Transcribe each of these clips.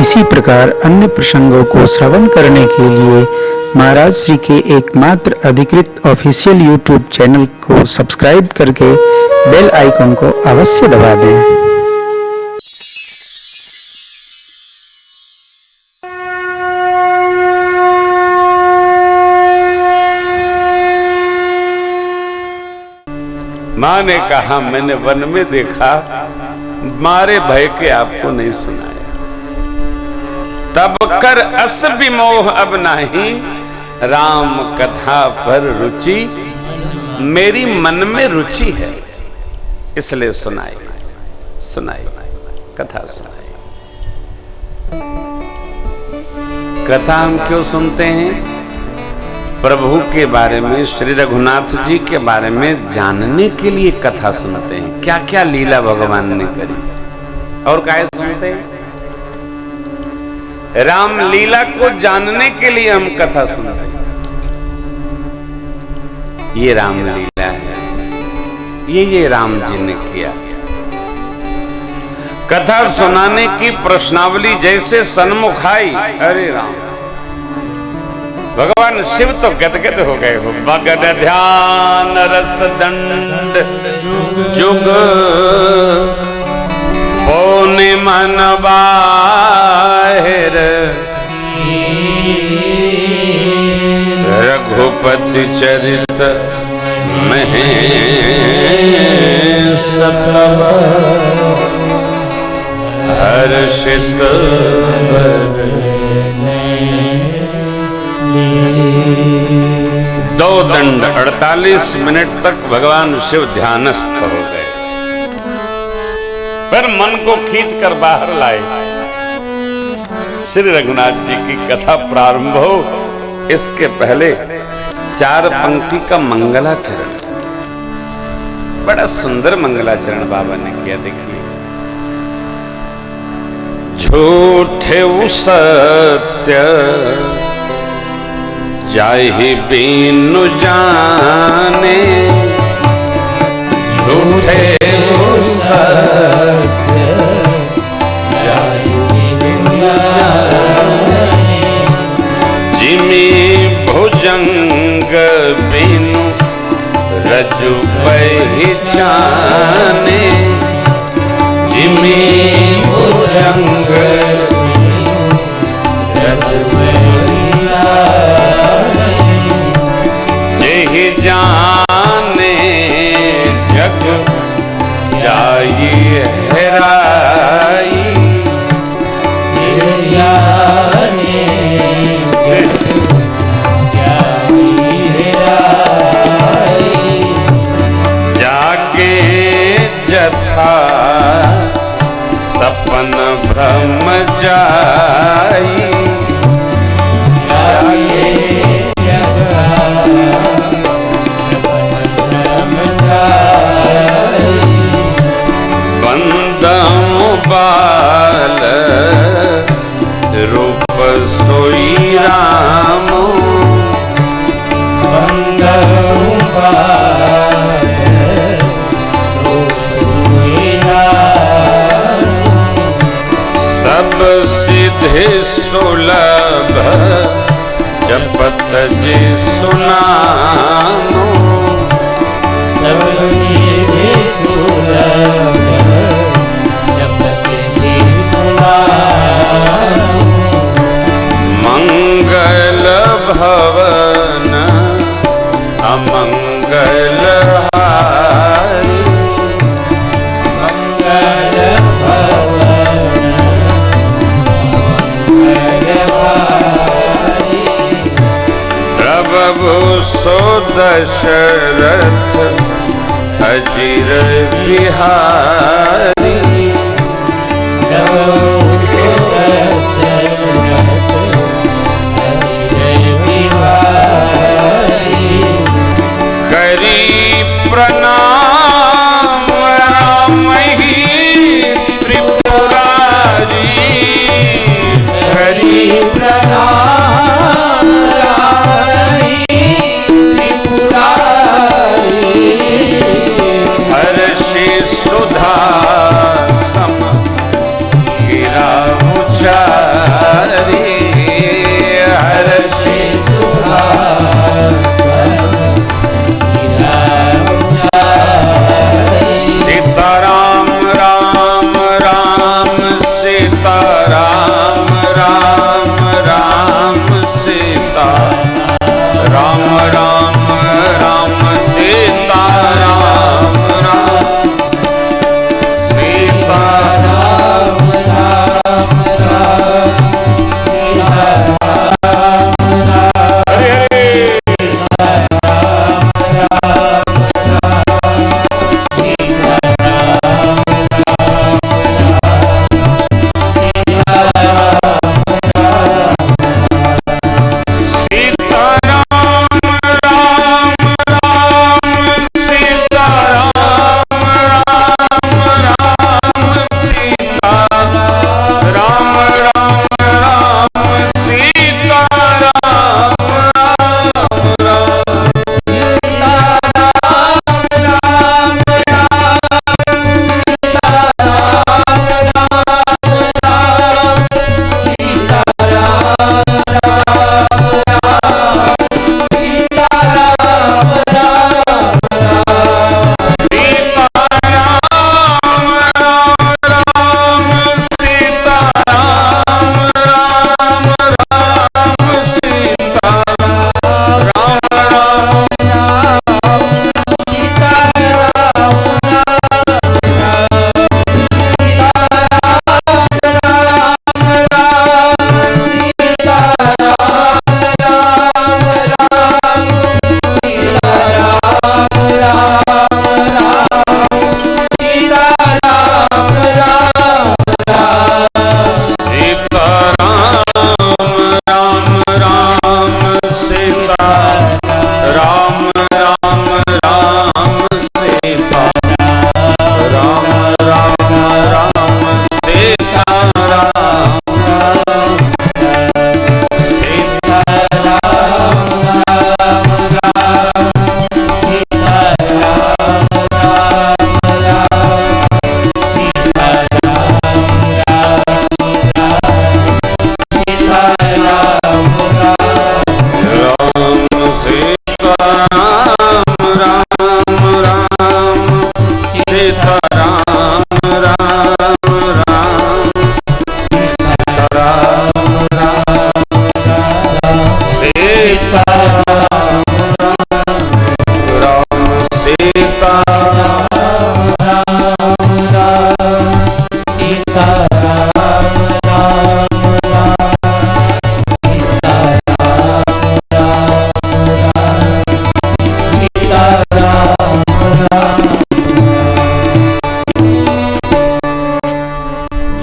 इसी प्रकार अन्य प्रसंगों को श्रवण करने के लिए महाराज श्री के एकमात्र अधिकृत ऑफिशियल यूट्यूब चैनल को सब्सक्राइब करके बेल आइकन को अवश्य दबा दें। माँ ने कहा, मैंने वन में देखा, मारे भय के आपको नहीं सुनाया। तब कर अस विमोह अब नाही, राम कथा पर रुचि, मेरी मन में रुचि है इसलिए सुनाई कथा सुनाई। कथा हम क्यों सुनते हैं? प्रभु के बारे में, श्री रघुनाथ जी के बारे में जानने के लिए कथा सुनते हैं। क्या क्या लीला भगवान ने करी और काहे सुनते हैं? राम लीला को जानने के लिए हम कथा सुनते हैं। ये राम लीला है, ये राम जी ने किया। कथा सुनाने की प्रश्नावली जैसे सन्मुख आई, अरे राम, भगवान शिव तो गदगद हो गए हो। मगन ध्यान रस दंड जुग होने मन बाहिर, रघुपति चरित महे सब हर्षित दो दंड 48 मिनट तक भगवान शिव ध्यानस्थ हो गए, पर मन को खींचकर बाहर लाए। श्री रघुनाथ जी की कथा प्रारंभ हो इसके पहले 4 पंक्ति का मंगलाचरण, बड़ा सुंदर मंगलाचरण बाबा ने किया। देखिए, झूठे सत्य जाहि बिनु जाने, झूठे सत्य जाहि बिनु जाने, जिमि भुजंग बिनु रजु पहिचाने, जिमि भुजंग जाने जग जाई हेराई, जाने जाई हेराई, जागे जथा सपन भ्रम जाई, जागे बाल रूप सोई राम, बंदनु बाल रूप सोई राम, सब सिद्धि सुलभ जपत जी सुनामो, सब सिद्धि सुलभ मंगल भवन अमंगल हारी, मंगल भवन अमंगल हारी, प्रभु सो दशरथ अजीर बिहारी, प्रणाम राम ही त्रिपुरारी, हरि प्रणाम राम ही त्रिपुरारी, हर्षि सुधा सीता राम राम राम सीता राम राम राम सीता राम राम सीता राम राम राम सीता राम राम हरे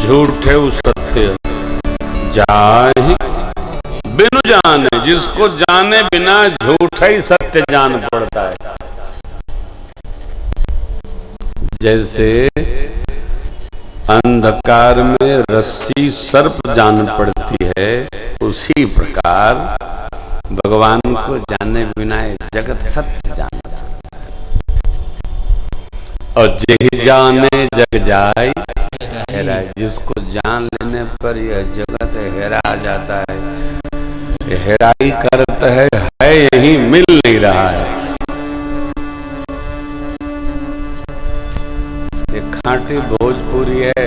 झूठे सत्य जाहि बिनु जाने, जिसको जाने बिना झूठा ही सत्य जान पड़ता है। जैसे अंधकार में रस्सी सर्प जान पड़ती है, उसी प्रकार भगवान को जाने बिना जगत सत्य जान पड़ता है। और जे जाने जग जाय हेरा, जिसको जान लेने पर यह जगत हेरा जाता है, हेराई करता है यही मिल नहीं रहा है। ये खांटी भोजपुरी है,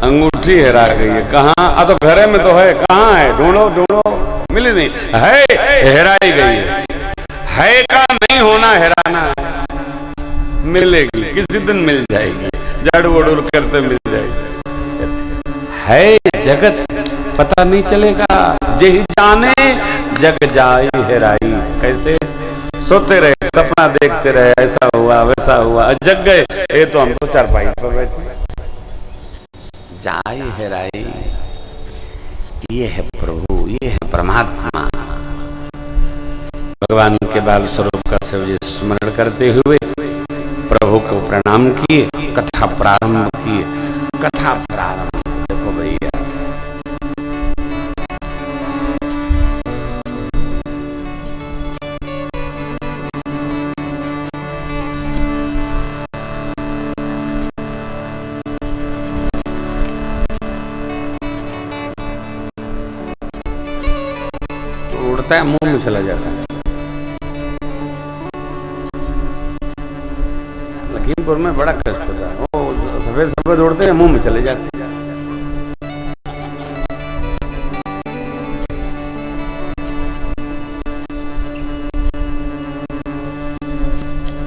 अंगूठी हेरा गई है, कहाँ? तो घरे में तो है, कहाँ है? ढूंढो ढूंढो, मिली नहीं, है हेराई गई है का नहीं होना, हेराना है। मिलेगी, किसी दिन मिल जाएगी, जड़ वड़ूर करते मिल जाएगी। है जगत पता नहीं चलेगा, जेहि जाने जग जाई हेराई। कैसे? सोते रहे, सपना देखते रहे, ऐसा हुआ वैसा हुआ, जग गए, ये तो हम तो चारपाई पर बैठे। जाई हेराई, ये है प्रभु, ये है परमात्मा। भगवान के बाल स्वरूप का सब स्मरण करते हुए प्रभु को प्रणाम किए, कथा प्रारंभ किए। कथा प्रारंभ देखो भैया, तो उड़ता है, मुंह में चला जाता है। लखीमपुर में बड़ा कष्ट होता है, वो सफेद पर दौड़ते हैं, मुंह में चले जाते हैं।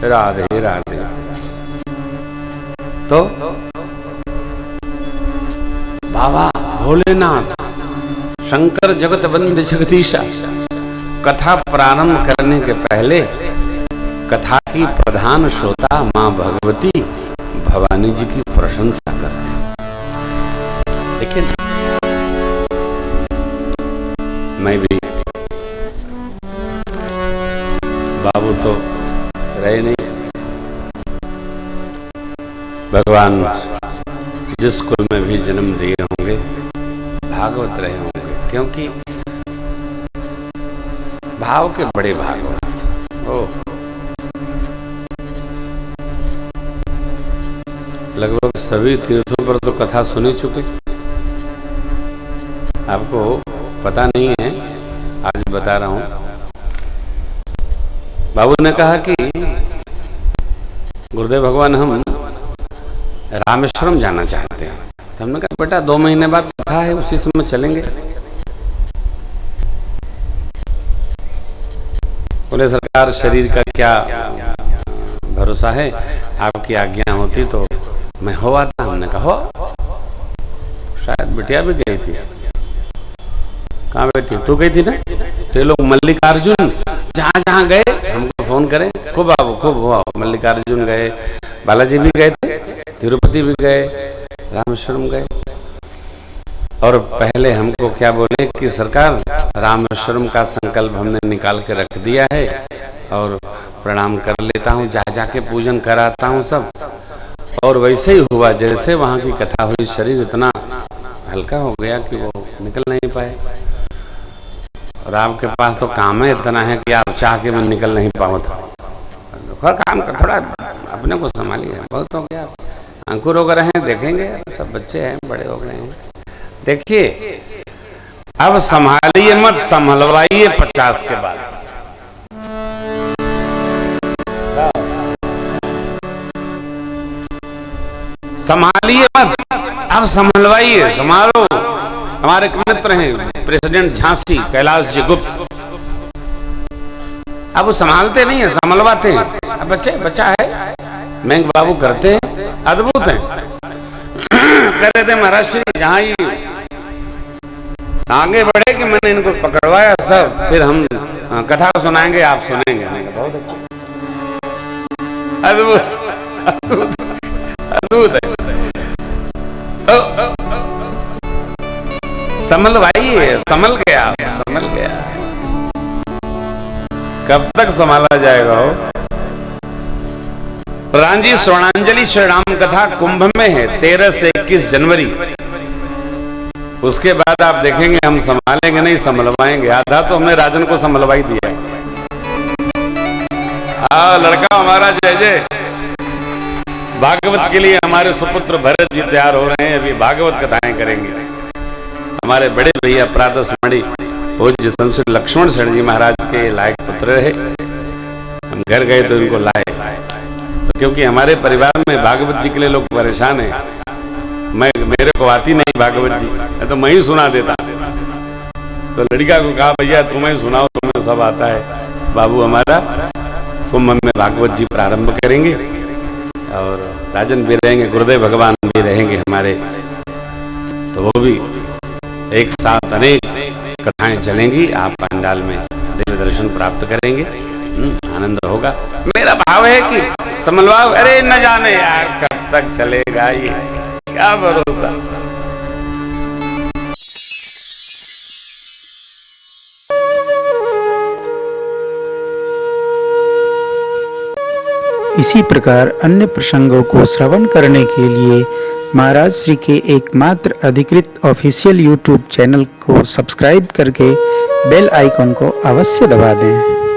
राधे राधे। तो बाबा भोलेनाथ शंकर जगत बंद जगदीशा कथा प्रारंभ करने के पहले कथा की प्रधान श्रोता मां भगवती भवानी जी की प्रशंसा करते हैं। देखिए मैं भी, बाबू तो रहे नहीं, भगवान जिस कुल में भी जन्म दिए होंगे भागवत रहे होंगे, क्योंकि भाव के बड़े भागवत। ओ लगभग सभी तीर्थों पर तो कथा सुनी चुके, आपको पता नहीं है, आज बता रहा हूं। बाबू ने कहा कि गुरुदेव भगवान हम रामेश्वरम जाना चाहते हैं। तो हमने कहा बेटा 2 महीने बाद कथा है, उसी समय चलेंगे। बोले सरकार शरीर का क्या भरोसा है, आपकी आज्ञा होती तो मैं हो आता। हमने कहा हो, शायद बिटिया भी गई थी। कहाँ बैठी? तू गई थी ना? तो ये लोग मल्लिकार्जुन जहाँ जहाँ गए हमको फोन करें, खूब बाबू खूब हुआ। मल्लिकार्जुन गए, बालाजी भी गए थे, तिरुपति भी गए, रामेश्वरम गए। और पहले हमको क्या बोले कि सरकार रामेश्वरम का संकल्प हमने निकाल के रख दिया है और प्रणाम कर लेता हूँ, जा जाके पूजन कराता हूँ सब। और वैसे ही हुआ जैसे वहाँ की कथा हुई, शरीर इतना हल्का हो गया कि वो निकल नहीं पाए। और आपके पास तो काम है इतना है कि आप चाह के मैं निकल नहीं पाऊँ था। हर काम का थोड़ा अपने को संभालिए, बहुत हो गया। अंकुर हो गए हैं, देखेंगे, सब बच्चे हैं, बड़े हो गए हैं। देखिए अब संभालिए मत, संभलवाइए 50 के बाद। संभालिए मत, अब संभलवाइए, संभालो। हमारे एक मित्र हैं प्रेसिडेंट झांसी कैलाश जी गुप्त, अब वो संभालते नहीं है, संभलवाते हैं। अब बच्चा है, मैं बाबू करते हैं, अद्भुत हैं। कह रहे थे महाराज श्री जहाँ ही आगे बढ़े कि मैंने इनको पकड़वाया सब, फिर हम कथा सुनाएंगे, आप सुनेंगे। बहुत अच्छा, अद्भुत अद्भुत है। तो संभलवाइए, संभल गया, संभल गया। कब तक संभाला जाएगा? हो प्रधान जी स्वर्णांजलि श्री राम कथा कुंभ में है 13 से 21 जनवरी। उसके बाद आप देखेंगे हम संभालेंगे नहीं, संभलवाएंगे। आधा तो हमने राजन को संभलवाई दिया। लड़का हमारा जय जय। भागवत के लिए हमारे सुपुत्र भरत जी तैयार हो रहे हैं, अभी भागवत कथाएं करेंगे। हमारे बड़े भैया प्रातस्मरणीय पूज्य संत लक्ष्मण शरण जी महाराज के लायक पुत्र रहे। हम घर गए तो इनको लाए, तो क्योंकि हमारे परिवार में भागवत जी के लिए लोग परेशान हैं। मेरे को आती नहीं भागवत जी, तो मैं ही सुना देता। तो लड़का को कहा भैया तुम्हें सुनाओ, तुम्हें सब आता है। बाबू हमारा कुंभ में भागवत जी प्रारंभ करेंगे और राजन भी रहेंगे, गुरुदेव भगवान भी रहेंगे हमारे। तो वो भी एक साथ अनेक कथाएं चलेंगी। आप पंडाल में दिव्य दर्शन प्राप्त करेंगे, आनंद होगा। मेरा भाव है कि संभलवाओ। अरे न जाने यार कब तक चलेगा ये, क्या भरोसा। इसी प्रकार अन्य प्रसंगों को श्रवण करने के लिए महाराज श्री के एकमात्र अधिकृत ऑफिशियल यूट्यूब चैनल को सब्सक्राइब करके बेल आइकन को अवश्य दबा दें।